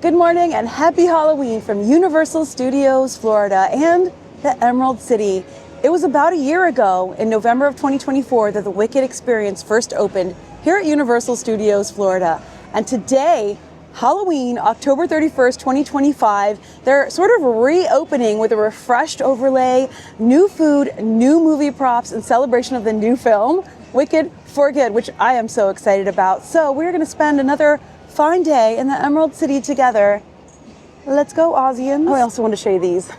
Good morning and happy Halloween from Universal Studios, Florida and the Emerald City. It was about a year ago in November of 2024 that the Wicked experience first opened here at Universal Studios, Florida. And today, Halloween, October 31st, 2025, they're sort of reopening with a refreshed overlay, new food, new movie props in celebration of the new film, Wicked for Good, which I am so excited about. So we're going to spend another fine day in the Emerald City together. Let's go, Aussians. Oh, I also want to show you these.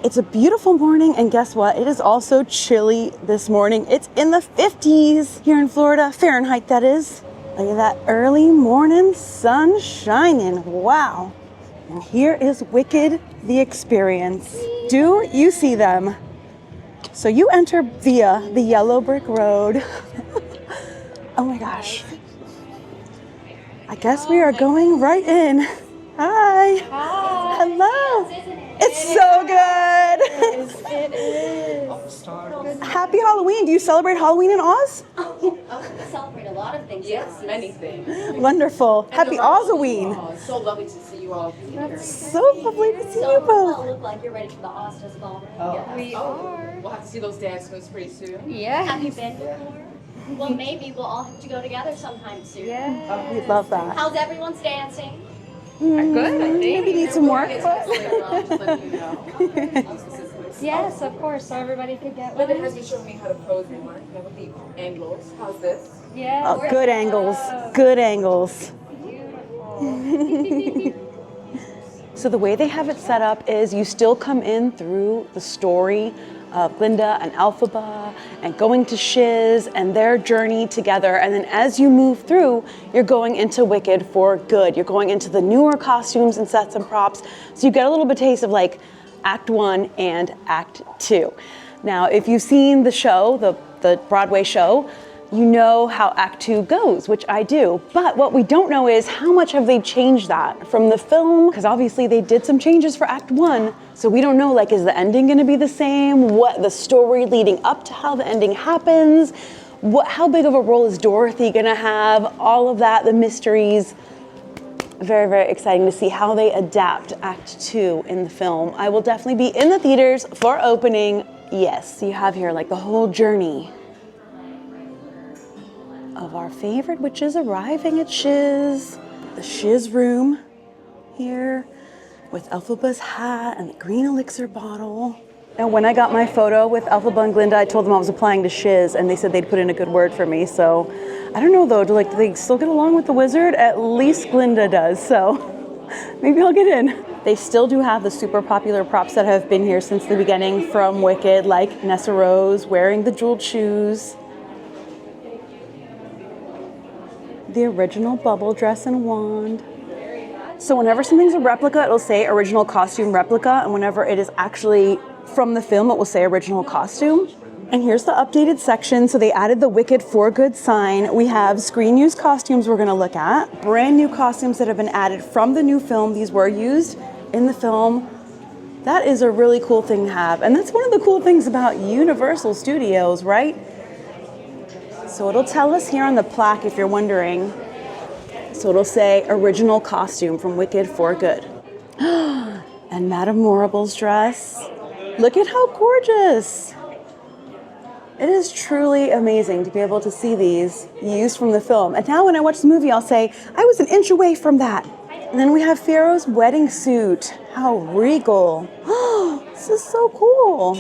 It's a beautiful morning, and guess what? It is also chilly this morning. It's in the 50s here in Florida, Fahrenheit that is. Look at that early morning sun shining. Wow. And here is Wicked, the experience. Do you see them? So you enter via the yellow brick road. Oh my gosh. I guess we are going right in. Hi. Hi. Hello. It's so good. It is. Happy Halloween. Do you celebrate Halloween in Oz? We celebrate a lot of things. Yes, many things. Wonderful. Happy Ozaween. Oh, it's so lovely to see you all here. So lovely to see So you you all both. look like you're ready for the Oz Festival. We are. We'll have to see those dance moves pretty soon. Have Yeah. you been before? Well, maybe we'll all have to go together sometime soon. Yeah. We love that. How's everyone's dancing? Good, I think. Maybe need some work. It's just later on, just letting you know. Yes, of course, so everybody could get Linda one. has been showing me how to pose and work, with the angles. How's this? Yeah. Oh, good angles. Good angles. Beautiful. So the way they have it set up is you still come in through the story of Glinda and Elphaba and going to Shiz and their journey together. And then as you move through, you're going into Wicked for Good. You're going into the newer costumes and sets and props. So you get a little bit taste of like Act 1 and Act 2. Now, if you've seen the show, the Broadway show, you know how Act 2 goes, which I do. But what we don't know is how much have they changed that from the film? Because obviously they did some changes for Act 1. So we don't know, like, is the ending gonna be the same? What the story leading up to how the ending happens? How big of a role is Dorothy gonna have? All of that, the mysteries. Very, very exciting to see how they adapt Act 2 in the film. I will definitely be in the theaters for opening. Yes, you have here like the whole journey of our favorite witches arriving at Shiz. The Shiz room here with Elphaba's hat and the green elixir bottle. Now when I got my photo with Elphaba and Glinda, I told them I was applying to Shiz and they said they'd put in a good word for me. So I don't know though, do they still get along with the wizard? At least Glinda does, so maybe I'll get in. They still do have the super popular props that have been here since the beginning from Wicked, like Nessa Rose wearing the jeweled shoes, the original bubble dress and wand. So whenever something's a replica, it'll say original costume replica, and whenever it is actually from the film, it will say original costume. And here's the updated section. So they added the Wicked for Good sign. We have screen used costumes we're gonna look at, brand new costumes that have been added from the new film. These were used in the film. That is a really cool thing to have. And that's one of the cool things about Universal Studios, right? So it'll tell us here on the plaque if you're wondering. So it'll say original costume from Wicked for Good. And Madame Morrible's dress. Look at how gorgeous. It is truly amazing to be able to see these used from the film. And now when I watch the movie, I'll say, I was an inch away from that. And then we have Pharaoh's wedding suit. How regal. This is so cool.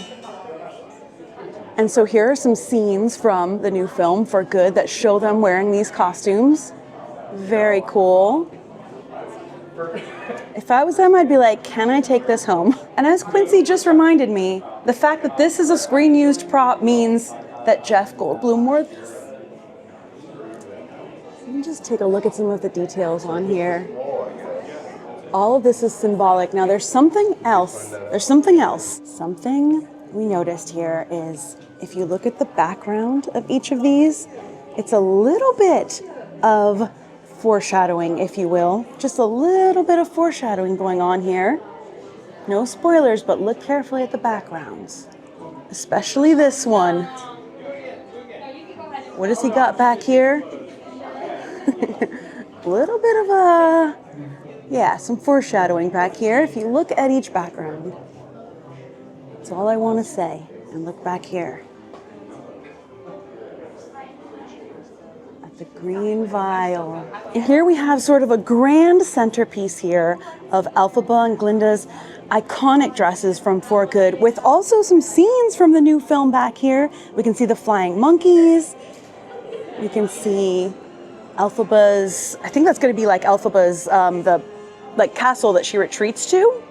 And so here are some scenes from the new film for Good that show them wearing these costumes. Very cool. If I was them, I'd be like, can I take this home? And as Quincy just reminded me, the fact that this is a screen-used prop means that Jeff Goldblum wore this. Let me just take a look at some of the details on here. All of this is symbolic. Now there's something else. Something we noticed here is if you look at the background of each of these, it's a little bit of foreshadowing, if you will. Just a little bit of foreshadowing going on here. No spoilers, but look carefully at the backgrounds, especially this one. What has he got back here? A little bit of a Yeah, some foreshadowing back here. If you look at each background, that's all I want to say. And look back here. At the green vial. And here we have sort of a grand centerpiece here of Elphaba and Glinda's iconic dresses from For Good, with also some scenes from the new film back here. We can see the flying monkeys. We can see Elphaba's, I think that's going to be like Elphaba's, the like castle that she retreats to.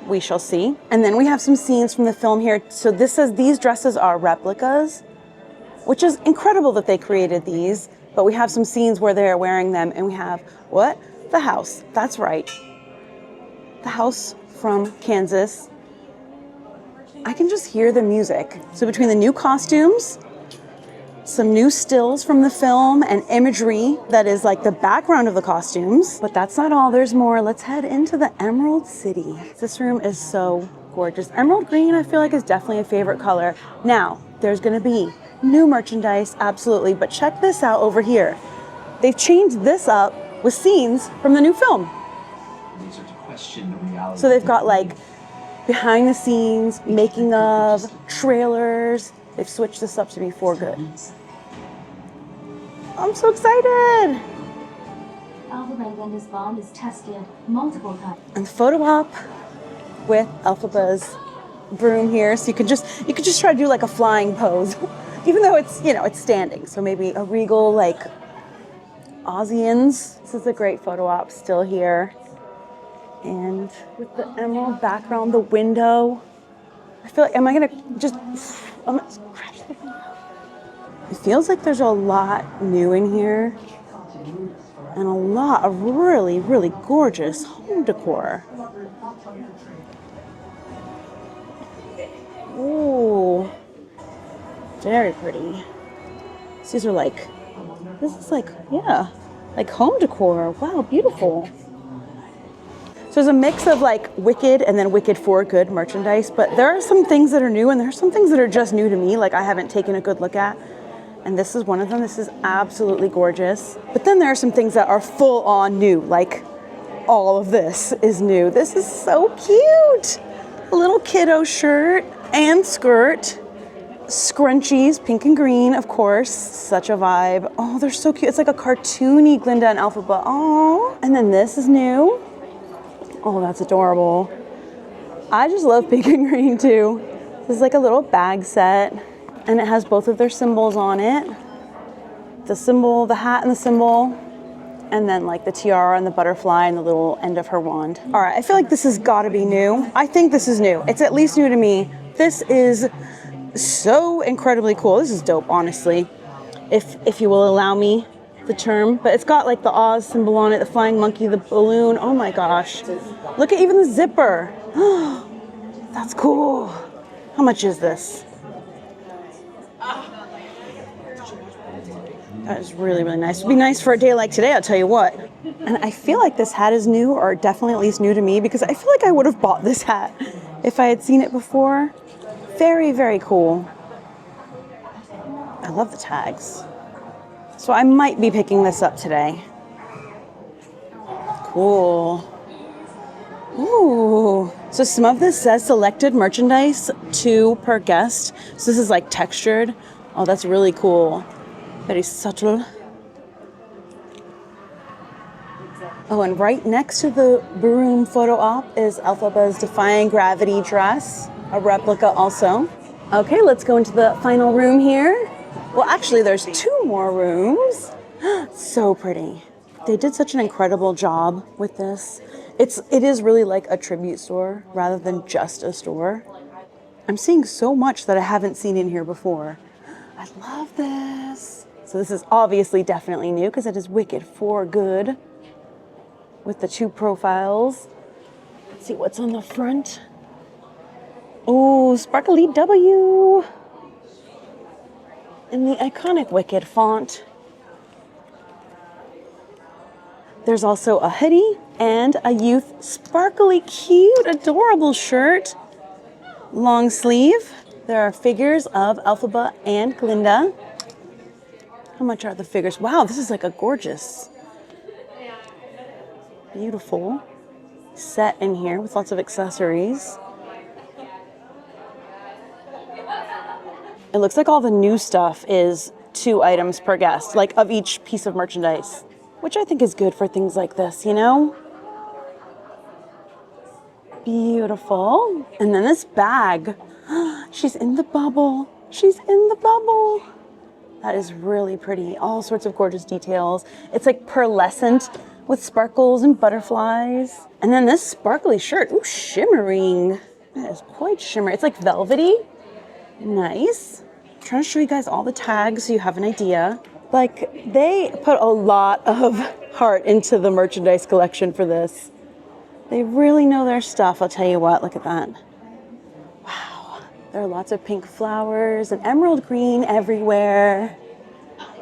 We shall see. And then we have some scenes from the film here. So this says these dresses are replicas, which is incredible that they created these. But we have some scenes where they're wearing them, and we have, what? The house. That's right. The house from Kansas. I can just hear the music. So between the new costumes, some new stills from the film, and imagery that is like the background of the costumes. But that's not all, there's more. Let's head into the Emerald City. This room is so gorgeous. Emerald green, I feel like, is definitely a favorite color. Now, there's gonna be new merchandise, absolutely, but check this out over here. They've changed this up with scenes from the new film. So they've got like behind the scenes, making of, trailers. They've switched this up to be For Good. I'm so excited. Elphaba and Glinda's bond is tested multiple times. And photo op with Elphaba's broom here. So you could just try to do like a flying pose, even though it's, you know, it's standing. So maybe a regal like Aussians. This is a great photo op still here. And with the emerald background, the window. I feel like, I'm gonna scratch the window. It feels like there's a lot new in here and a lot of really, really gorgeous home decor. Ooh, very pretty. These are like, this is like, yeah, like home decor. Wow, beautiful. So there's a mix of like Wicked and then Wicked For Good merchandise, but there are some things that are new and there are some things that are just new to me, like I haven't taken a good look at. And this is one of them. This is absolutely gorgeous. But then there are some things that are full on new, like all of this is new. This is so cute. A little kiddo shirt and skirt. Scrunchies, pink and green, of course. Such a vibe. Oh, they're so cute. It's like a cartoony Glinda and Elphaba. Oh, and then this is new. Oh, that's adorable. I just love pink and green too. This is like a little bag set, and it has both of their symbols on it. The symbol, the hat and the symbol, and then like the tiara and the butterfly and the little end of her wand. All right, I feel like this has gotta be new. I think this is new. It's at least new to me. This is so incredibly cool. This is dope, honestly, if you will allow me the term. But it's got like the Oz symbol on it, the flying monkey, the balloon. Oh my gosh. Look at even the zipper. That's cool. How much is this? That is really, really nice. It'd be nice for a day like today, I'll tell you what. And I feel like this hat is new, or definitely at least new to me, because I feel like I would have bought this hat if I had seen it before. Very, very cool. I love the tags. So I might be picking this up today. Cool. Ooh. So some of this says selected merchandise, 2 per guest. So this is like textured. Oh, that's really cool. Very subtle. Oh, and right next to the broom photo op is Elphaba's Defying Gravity dress, a replica also. Okay, let's go into the final room here. Well, actually, there's 2 more rooms. So pretty. They did such an incredible job with this. It is really like a tribute store rather than just a store. I'm seeing so much that I haven't seen in here before. I love this. So this is obviously definitely new because it is Wicked For Good with the 2 profiles. Let's see what's on the front. Oh, sparkly W in the iconic Wicked font. There's also a hoodie and a youth sparkly, cute, adorable shirt. Long sleeve. There are figures of Elphaba and Glinda. How much are the figures? Wow, this is like a gorgeous beautiful set in here with lots of accessories. It looks like all the new stuff is 2 items per guest, like of each piece of merchandise, which I think is good for things like this, you know? Beautiful. And then this bag. She's in the bubble. She's in the bubble. That is really pretty. All sorts of gorgeous details. It's like pearlescent with sparkles and butterflies. And then this sparkly shirt. Ooh, shimmering. That is quite shimmery. It's like velvety. Nice. I'm trying to show you guys all the tags so you have an idea. Like, they put a lot of heart into the merchandise collection for this. They really know their stuff, I'll tell you what. Look at that. Wow. There are lots of pink flowers and emerald green everywhere.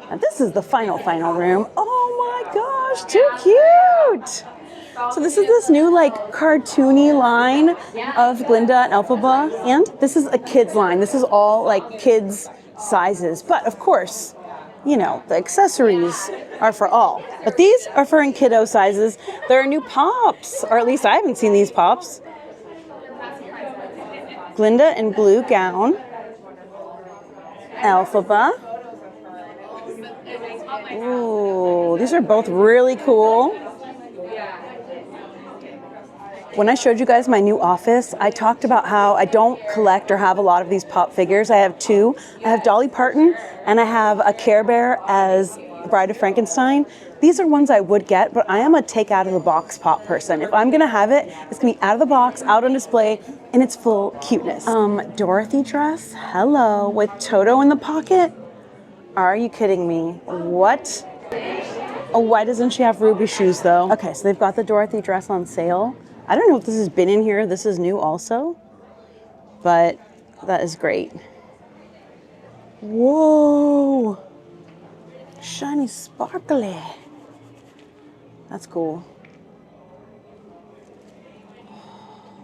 And this is the final room. Oh my gosh, too cute! So this is this new like cartoony line of Glinda and Elphaba. And this is a kids line. This is all like kids sizes. But of course, you know, the accessories are for all. But these are for in kiddo sizes. There are new pops, or at least I haven't seen these pops. Glinda in blue gown. Elphaba. Ooh, these are both really cool. When I showed you guys my new office, I talked about how I don't collect or have a lot of these pop figures. I have 2. I have Dolly Parton and I have a Care Bear as Bride of Frankenstein. These are ones I would get, but I am a take out of the box pop person. If I'm gonna have it, it's gonna be out of the box, out on display, in its full cuteness. Dorothy dress, hello, with Toto in the pocket. Are you kidding me? What? Oh, why doesn't she have ruby shoes though? Okay, so they've got the Dorothy dress on sale. I don't know if this has been in here. This is new also, but that is great. Whoa, shiny sparkly. That's cool.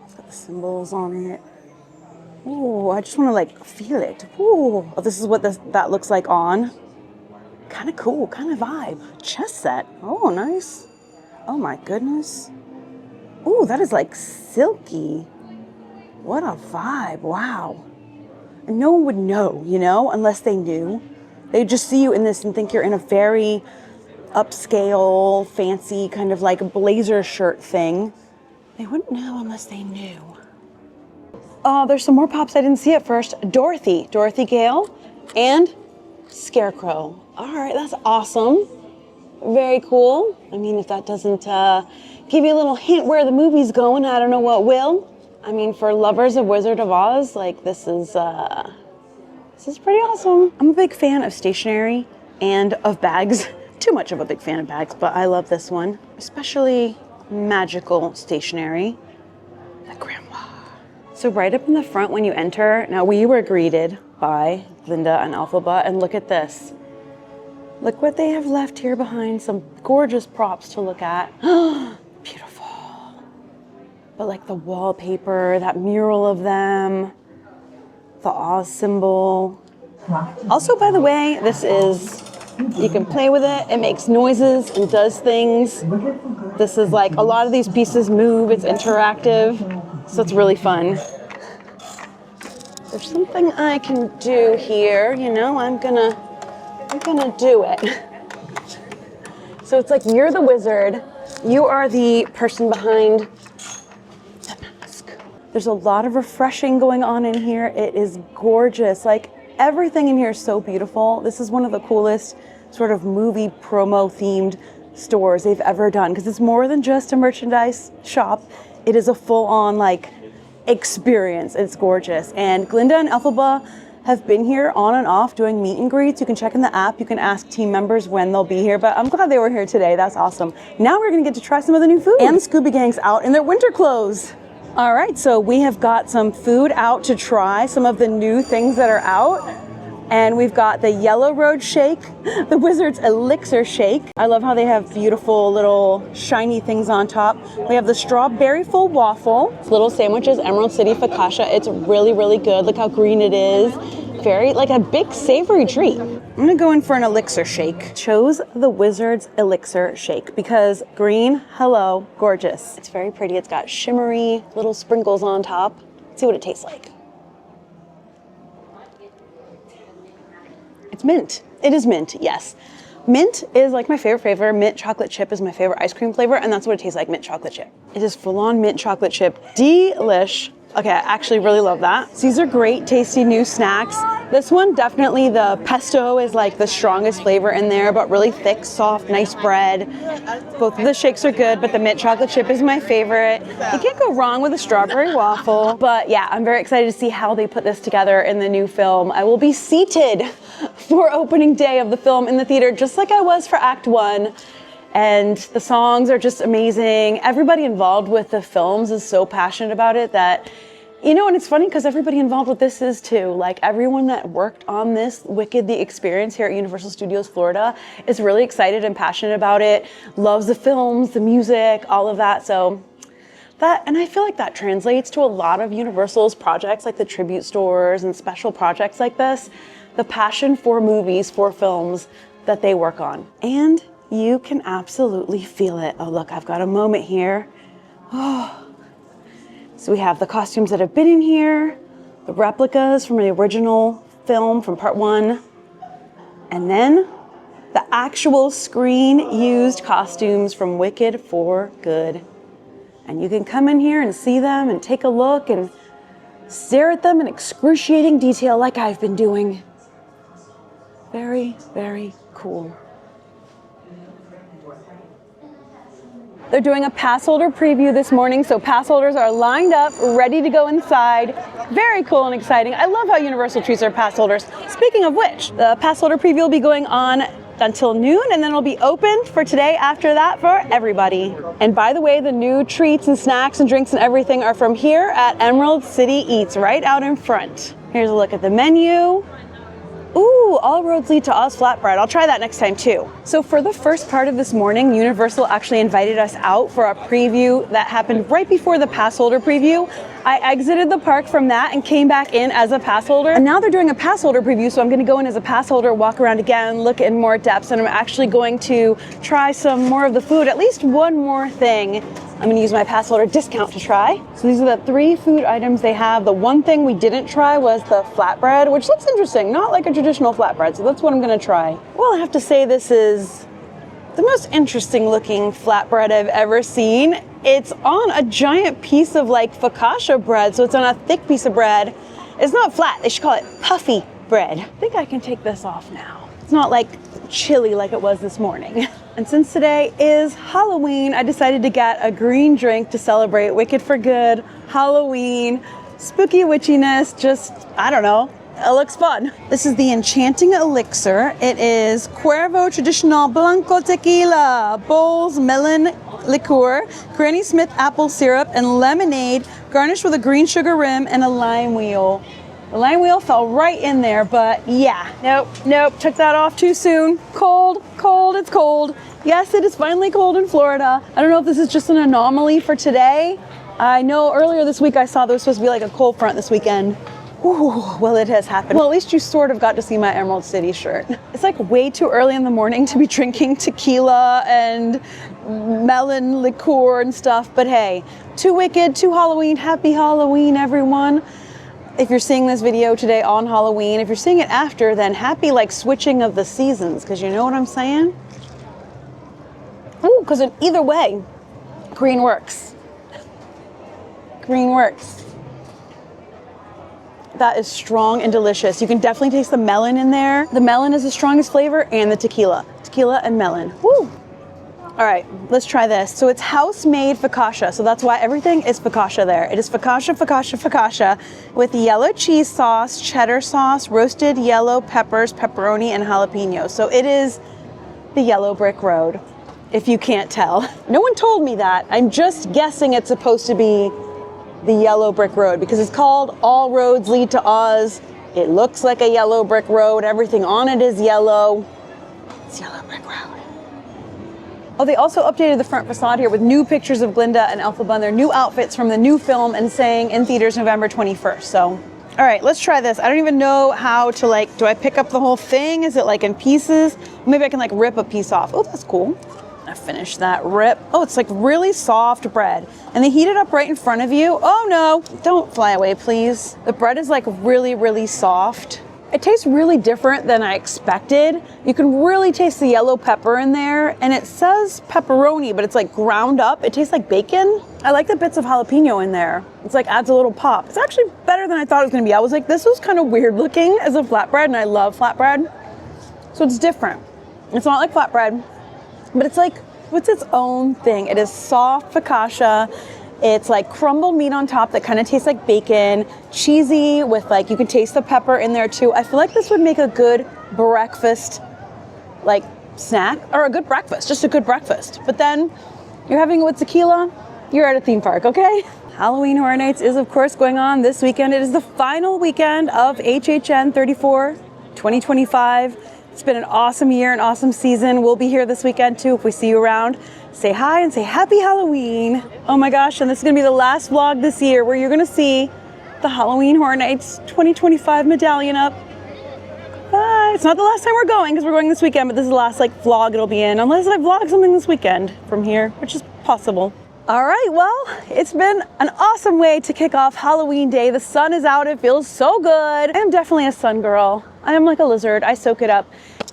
It's got the symbols on it. Ooh, I just want to like feel it. Ooh, oh, this is what that looks like on. Kind of cool, kind of vibe. Chess set. Oh, nice. Oh my goodness. Ooh, that is like silky. What a vibe, wow. And no one would know, you know, unless they knew. They'd just see you in this and think you're in a very upscale, fancy, kind of like blazer shirt thing. They wouldn't know unless they knew. Oh, there's some more pops I didn't see at first. Dorothy Gale, and Scarecrow. All right, that's awesome. Very cool. I mean, if that doesn't give you a little hint where the movie's going, I don't know what will. I mean, for lovers of Wizard of Oz, like this is pretty awesome. I'm a big fan of stationery and of bags. Too much of a big fan of bags, but I love this one, especially magical stationery. The grandma. So right up in the front when you enter, now we were greeted by Glinda and Elphaba, and look at this. Look what they have left here behind, some gorgeous props to look at. Beautiful. But like the wallpaper, that mural of them, the Oz symbol. Also, by the way, this is, you can play with it. It makes noises and does things. This is like, a lot of these pieces move, it's interactive, so it's really fun. There's something I can do here, you know, I'm gonna do it. So it's like you're the wizard, you are the person behind the mask. There's a lot of refreshing going on in here. It is gorgeous. Like everything in here is so beautiful. This is one of the coolest sort of movie promo themed stores they've ever done, because it's more than just a merchandise shop. It is a full on like experience. It's gorgeous. And Glinda and Elphaba have been here on and off doing meet and greets. You can check in the app. You can ask team members when they'll be here, but I'm glad they were here today. That's awesome. Now we're gonna get to try some of the new food. And the Scooby Gang's out in their winter clothes. All right, so we have got some food out to try, some of the new things that are out. And we've got the Yellow Road Shake, the Wizard's Elixir Shake. I love how they have beautiful little shiny things on top. We have the Strawberry Full Waffle. It's little sandwiches, Emerald City Focaccia. It's really, really good. Look how green it is. Very, like a big savory treat. I'm gonna go in for an elixir shake. Chose the Wizard's Elixir Shake because green, hello, gorgeous. It's very pretty. It's got shimmery little sprinkles on top. Let's see what it tastes like. It's mint. It is mint, yes. Mint is like my favorite flavor. Mint chocolate chip is my favorite ice cream flavor, and that's what it tastes like, mint chocolate chip. It is full-on mint chocolate chip. Delish. Okay, I actually really love that. These are great, tasty new snacks. This one, definitely the pesto is like the strongest flavor in there, but really thick, soft, nice bread. Both of the shakes are good, but the mint chocolate chip is my favorite. You can't go wrong with a strawberry waffle. But yeah, I'm very excited to see how they put this together in the new film. I will be seated for opening day of the film in the theater, just like I was for Act 1. And the songs are just amazing. Everybody involved with the films is so passionate about it that, you know, and it's funny because everybody involved with this is too. Like everyone that worked on this Wicked the Experience here at Universal Studios Florida is really excited and passionate about it, loves the films, the music, all of that. So that, and I feel like that translates to a lot of Universal's projects, like the tribute stores and special projects like this, the passion for movies, for films that they work on. And you can absolutely feel it. Oh, look, I've got a moment here. Oh. So we have the costumes that have been in here, the replicas from the original film from part 1, and then the actual screen-used costumes from Wicked for Good. And you can come in here and see them and take a look and stare at them in excruciating detail like I've been doing. Very, very cool. They're doing a Passholder preview this morning, so pass holders are lined up, ready to go inside. Very cool and exciting. I love how Universal treats their pass holders. Speaking of which, the Passholder preview will be going on until noon, and then it'll be open for today after that for everybody. And by the way, the new treats and snacks and drinks and everything are from here at Emerald City Eats, right out in front. Here's a look at the menu. Ooh, all roads lead to Oz flatbread. I'll try that next time too. So for the first part of this morning, Universal actually invited us out for a preview that happened right before the Passholder preview. I exited the park from that and came back in as a pass holder. And now they're doing a Passholder preview, so I'm gonna go in as a pass holder, walk around again, look in more depths, and I'm actually going to try some more of the food, at least one more thing. I'm gonna use my pass holder discount to try. So these are the 3 food items they have. The one thing we didn't try was the flatbread, which looks interesting, not like a traditional flatbread, so that's what I'm gonna try. Well, I have to say this is the most interesting looking flatbread I've ever seen. It's on a giant piece of like focaccia bread, so it's on a thick piece of bread. It's not flat, they should call it puffy bread. I think I can take this off now. It's not like chilly like it was this morning. And since today is Halloween, I decided to get a green drink to celebrate Wicked for Good, Halloween, spooky witchiness, just, I don't know. It looks fun. This is the Enchanting Elixir. It is Cuervo Traditional Blanco Tequila, Bowls Melon Liqueur, Granny Smith Apple Syrup, and Lemonade, garnished with a green sugar rim and a lime wheel. The lime wheel fell right in there, but yeah, nope, took that off too soon. Cold, it's cold. Yes, it is finally cold in Florida. I don't know if this is just an anomaly for today. I know earlier this week I saw there was supposed to be like a cold front this weekend. Ooh, well, it has happened. Well, at least you sort of got to see my Emerald City shirt. It's like way too early in the morning to be drinking tequila and melon liqueur and stuff, but hey, too Wicked, too Halloween, happy Halloween, everyone. If you're seeing this video today on Halloween, if you're seeing it after, then happy like switching of the seasons, because you know what I'm saying? Ooh, because in either way, green works. Green works. That is strong and delicious. You can definitely taste the melon in there. The melon is the strongest flavor, and the tequila. Tequila and melon. Woo! All right, let's try this. So it's house-made focaccia, so that's why everything is focaccia there. It is focaccia with yellow cheese sauce, cheddar sauce, roasted yellow peppers, pepperoni, and jalapeno. So it is the yellow brick road, if you can't tell. No one told me that. I'm just guessing it's supposed to be the yellow brick road because it's called All Roads Lead to Oz. It looks like a yellow brick road. Everything on it is yellow. It's yellow brick road. Oh, they also updated the front facade here with new pictures of Glinda and Elphaba in their new outfits from the new film and saying in theaters November 21st. So All right, let's try this. I don't even know how to like, do I pick up the whole thing? Is it like in pieces? Maybe I can like rip a piece off. Oh, that's cool. I finished that rip. Oh, it's like really soft bread. And they heat it up right in front of you. Oh no, don't fly away, please. The bread is like really, really soft. It tastes really different than I expected. You can really taste the yellow pepper in there, and it says pepperoni, but it's like ground up. It tastes like bacon. I like the bits of jalapeno in there. It's like adds a little pop. It's actually better than I thought it was gonna be. I was like, this was kind of weird looking as a flatbread, and I love flatbread. So it's different. It's not like flatbread, but it's like, it's its own thing. It is soft focaccia. It's like crumbled meat on top that kind of tastes like bacon, cheesy with like, you can taste the pepper in there too. I feel like this would make a good breakfast, like snack, or a good breakfast, just a good breakfast. But then you're having it with tequila, you're at a theme park, okay? Halloween Horror Nights is of course going on this weekend. It is the final weekend of HHN 34 2025. It's been an awesome year, an awesome season. We'll be here this weekend too if we see you around. Say hi and say happy Halloween. Oh my gosh, and this is gonna be the last vlog this year where you're gonna see the Halloween Horror Nights 2025 medallion up. Bye. It's not the last time we're going because we're going this weekend, but this is the last like vlog it'll be in, unless I vlog something this weekend from here, which is possible. All right, well, it's been an awesome way to kick off Halloween day. The sun is out, it feels so good. I am definitely a sun girl. I am like a lizard, I soak it up.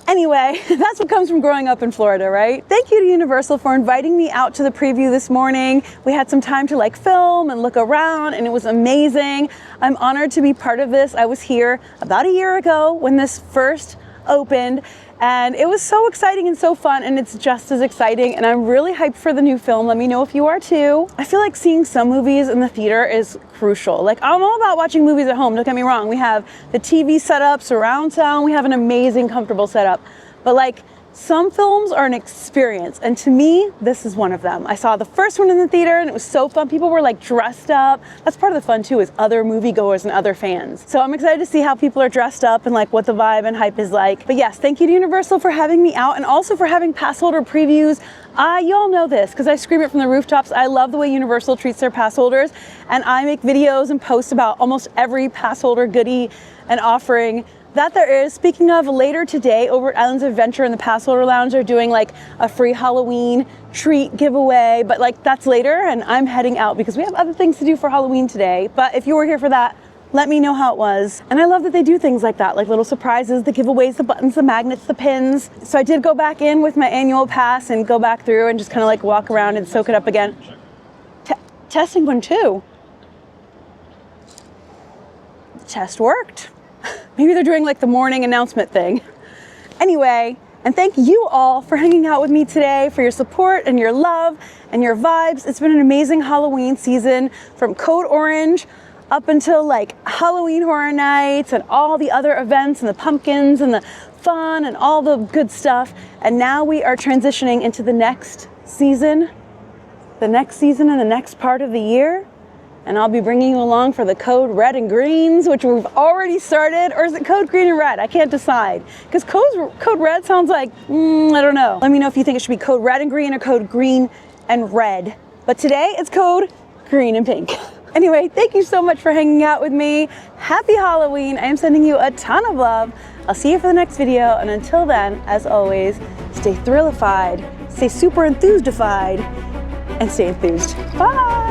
Anyway, that's what comes from growing up in Florida, right? Thank you to Universal for inviting me out to the preview this morning. We had some time to like film and look around, and it was amazing. I'm honored to be part of this. I was here about a year ago when this first opened, and it was so exciting and so fun, and it's just as exciting, and I'm really hyped for the new film. Let me know if you are too. I feel like seeing some movies in the theater is crucial. Like, I'm all about watching movies at home, don't get me wrong. We have the TV setup, surround sound, we have an amazing, comfortable setup. But like, some films are an experience, and to me, this is one of them. I saw the first one in the theater, and it was so fun. People were like dressed up. That's part of the fun too, is other moviegoers and other fans. So I'm excited to see how people are dressed up and like what the vibe and hype is like. But yes, thank you to Universal for having me out, and also for having Passholder previews. You all know this because I scream it from the rooftops. I love the way Universal treats their pass holders, and I make videos and posts about almost every pass holder goodie and offering that there is. Speaking of, later today over at Islands of Adventure in the Passholder Lounge, they're doing like a free Halloween treat giveaway, but like that's later, and I'm heading out because we have other things to do for Halloween today. But if you were here for that, let me know how it was. And I love that they do things like that, like little surprises, the giveaways, the buttons, the magnets, the pins. So I did go back in with my annual pass and go back through and just kind of like walk around and soak it up again. Testing 1, 2. Test worked. Maybe they're doing like the morning announcement thing. Anyway, and thank you all for hanging out with me today, for your support and your love and your vibes. It's been an amazing Halloween season, from Code Orange up until like Halloween Horror Nights and all the other events and the pumpkins and the fun and all the good stuff. And now we are transitioning into the next season and the next part of the year. And I'll be bringing you along for the Code Red and Greens, which we've already started. Or is it Code Green and Red? I can't decide. Because Code Red sounds like, I don't know. Let me know if you think it should be Code Red and Green or Code Green and Red. But today it's Code Green and Pink. Anyway, thank you so much for hanging out with me. Happy Halloween. I am sending you a ton of love. I'll see you for the next video. And until then, as always, stay thrillified, stay super enthusiastified, and stay enthused. Bye.